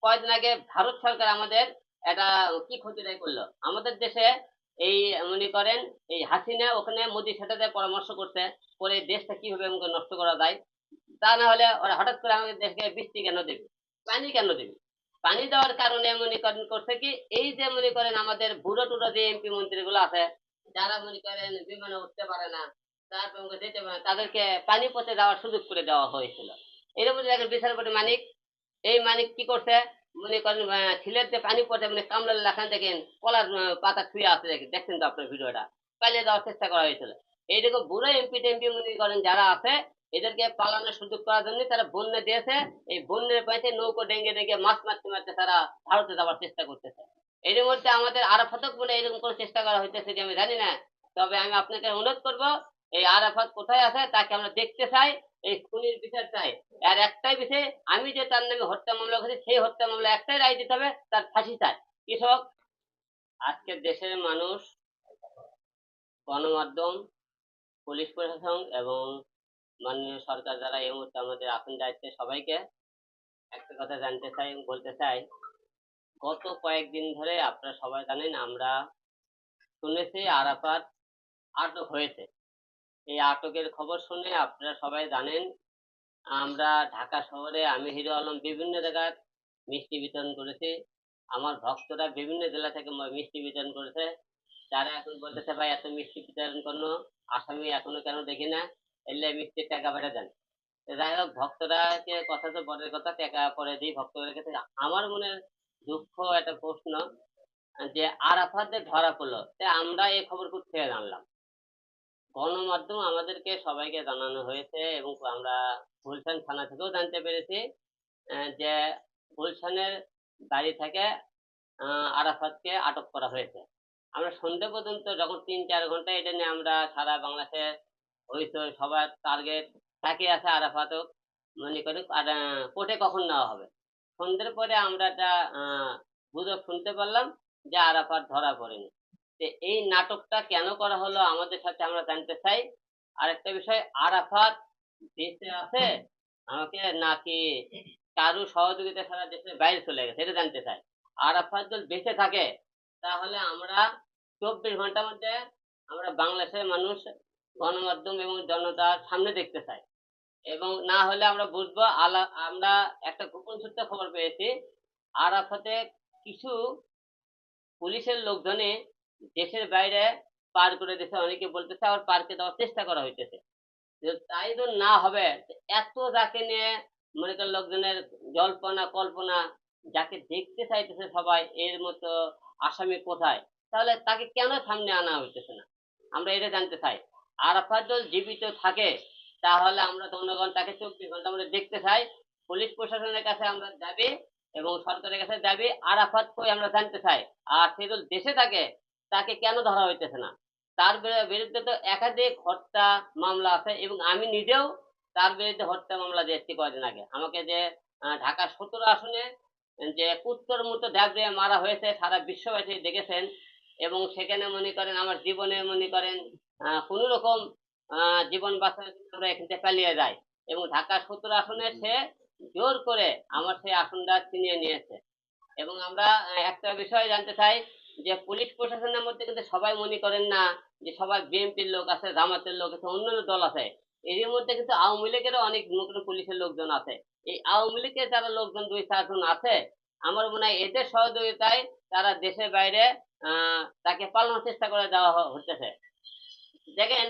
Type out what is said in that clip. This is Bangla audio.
কয়েকদিন আগে ভারত সরকার আমাদের একটা কি ক্ষতিটাই করলো আমাদের দেশে। এই মনে করেন এই হাসিনা ওখানে মোদির সাথে যে পরামর্শ করছে, করে দেশটা কিভাবে আমাকে নষ্ট করা যায়। তা না হলে ওরা হঠাৎ করে আমাদের দেশকে বৃষ্টি কেন দেবে, পানি কেন দেবে? পানি দেওয়ার কারণে মনে করেন করছে কি, এই যে মনে করেন আমাদের বুড়ো টুড়ো যে এমপি মন্ত্রী গুলো আছে, যারা মনে করেন বিমানে উঠতে পারে না, তারপর আমাকে যেতে পারে না, তাদেরকে পানি পথে যাওয়ার সুযোগ করে দেওয়া হয়েছিল। এর মধ্যে দেখেন বিচারপতি মানিক, এই মানিক কি করছে, মনে করেন ছিলের যে পানি পথে মানে কামলার লেখান দেখেন কলার পাতা ছুঁয়ে আছে, দেখেন দেখছেন তো আপনার ভিডিওটা, পালিয়ে যাওয়ার চেষ্টা করা হয়েছিল। এইরকম বুড়ো এমপি টেমপি মনে করেন যারা আছে, এদেরকে পালানোর সুযোগ করার জন্য তারা বন্যা দিয়েছে। এই বন্যের পাইতে নৌকো ডেঙ্গে ডেঙ্গে মাছ মারতে মারতে তারা ভারতে যাওয়ার চেষ্টা করতেছে। এর মধ্যে আমাদের আরাফাতক বলে এরকম কোনো চেষ্টা করা হইতেছে যে আমি জানি না। তবে আমি আপনাকে অনুরোধ করব, এই আরাফাত কোথায় আছে তাকে আমরা দেখতে চাই, এই খুনির বিচার চাই। আর একটাই বিষয়, আমি যে তার নামে হত্যা মামলা করেছি সেই হত্যা মামলা একটাই রায় দিতে হবে, তার ফাঁসি চাই। কৃষক, আজকের দেশের মানুষ, গণমাধ্যম, পুলিশ প্রশাসন এবং মাননীয় সরকার যারা এই মুহূর্তে আমাদের আসন দায়িত্বে, সবাইকে একটা কথা জানতে চাই এবং বলতে চাই। গত কয়েকদিন ধরে আপনারা সবাই জানেন, আমরা শুনেছি আরাফাত আটক হয়েছে। এই আটকের খবর শুনে আপনারা সবাই জানেন, আমরা ঢাকা শহরে আমি হিরো আলম বিভিন্ন জায়গায় মিষ্টি বিতরণ করেছি। আমার ভক্তরা বিভিন্ন জেলা থেকে মিষ্টি বিতরণ করেছে। তারা এখন বলতেছে ভাই এত মিষ্টি বিতরণ করলো, আসামি এখনো কেন দেখি না, এলে মিষ্টির টাকা পাঠা দেন। তো যাই হোক, ভক্তরাকে কথা তো পরের কথা, টাকা পরে দিই ভক্তদের কাছে। আমার মনে দুঃখ একটা প্রশ্ন, যে আরাফাত যে ধরা পড়লো, আমরা এই খবর কোথা থেকে জানলাম? গণমাধ্যম আমাদেরকে সবাইকে জানানো হয়েছে এবং আমরা গুলশান থানা থেকেও জানতে পেরেছি যে গুলশানের বাড়ি থেকে আরাফাতকে আটক করা হয়েছে। আমরা সন্ধে পর্যন্ত যখন 3-4 ঘন্টা এটা নিয়ে আমরা সারা বাংলাদেশে হইচই, সবার টার্গেট তাকিয়ে আছে আরাফাতক মনে করি কোর্টে কখন নেওয়া হবে। সন্ধ্যের পরে আমরা একটা গুজব শুনতে পারলাম যে আরাফাত ধরা পড়েনি। তো এই নাটকটা কেন করা হলো আমাদের সাথে আমরা জানতে চাই। আরেকটা বিষয়, আরাফাত দেশে আছে আমাকে নাকি কারো সহযোগিতা ছাড়া দেশের বাইরে চলে গেছে, এটা জানতে চাই। আরাফাত যদি বেঁচে থাকে, তাহলে আমরা 24 ঘন্টার মধ্যে আমরা বাংলাদেশের মানুষ, গণমাধ্যম এবং জনতার সামনে দেখতে চাই। এবং না হলে আমরা বুঝবো আমরা একটা গোপন সূত্রে খবর পেয়েছি, আরাফাতে কিছু পুলিশের লোকজনে দেশের বাইরে পার করে দিয়েছে, অনেকে বলতেছে আবার পার্কে দেওয়ার চেষ্টা করা হইতেছে। তাই তো না হবে, এত যাকে নিয়ে মনে করেন লোকজনের জল্পনা কল্পনা, যাকে দেখতে চাইতেছে সবাই, এর মতো আসামি কোথায়, তাহলে তাকে কেন সামনে আনা হইতেছে না? আমরা এটা জানতে চাই। আরাফাত যদি জীবিত থাকে, তাহলে আমরা জনগণ তাকে 24 ঘন্টা মধ্যে দেখতে চাই। পুলিশ প্রশাসনের কাছে আমরা দাবি এবং সরকারের কাছে দাবি, আরাফাত কই আমরা জানতে চাই। আর সে যদি দেশে থাকে, তাকে কেন ধরা হইতেছে না? তার বিরুদ্ধে তো একাধিক হত্যা মামলা আছে এবং আমি নিজেও তার বিরুদ্ধে হত্যা মামলা দিয়েছি কয়েকদিন আগে। আমাকে যে ঢাকা 17 আসনে যে কুত্তর মতো দাবড়িয়ে মারা হয়েছে, সারা বিশ্ববাসী দেখেছেন। এবং সেখানে মনে করেন আমার জীবনে মনে করেন কোনো রকম জীবন বাঁচানোর জন্য আমরা এখান থেকে পালিয়ে যাই, এবং ঢাকা 17 আসনে সে জোর করে আমার সেই আসনটা ছিনিয়ে নিয়েছে। এবং আমরা একটা বিষয় জানতে চাই, যে পুলিশ প্রশাসনের মধ্যে কিন্তু সবাই মনে করেন না যে সবাই বিএনপির লোক আছে, জামাতের লোক আছে, অন্যান্য দল আছে। এর মধ্যে কিন্তু আওয়ামী লীগেরও অনেক নতুন পুলিশের লোকজন আছে। এই আওয়ামী লীগের যারা লোকজন 2-4 জন আছে, আমার মনে হয় এদের সহযোগিতায় তারা দেশের বাইরে তাকে পালানোর চেষ্টা করে দেওয়া হচ্ছে। দেখেন,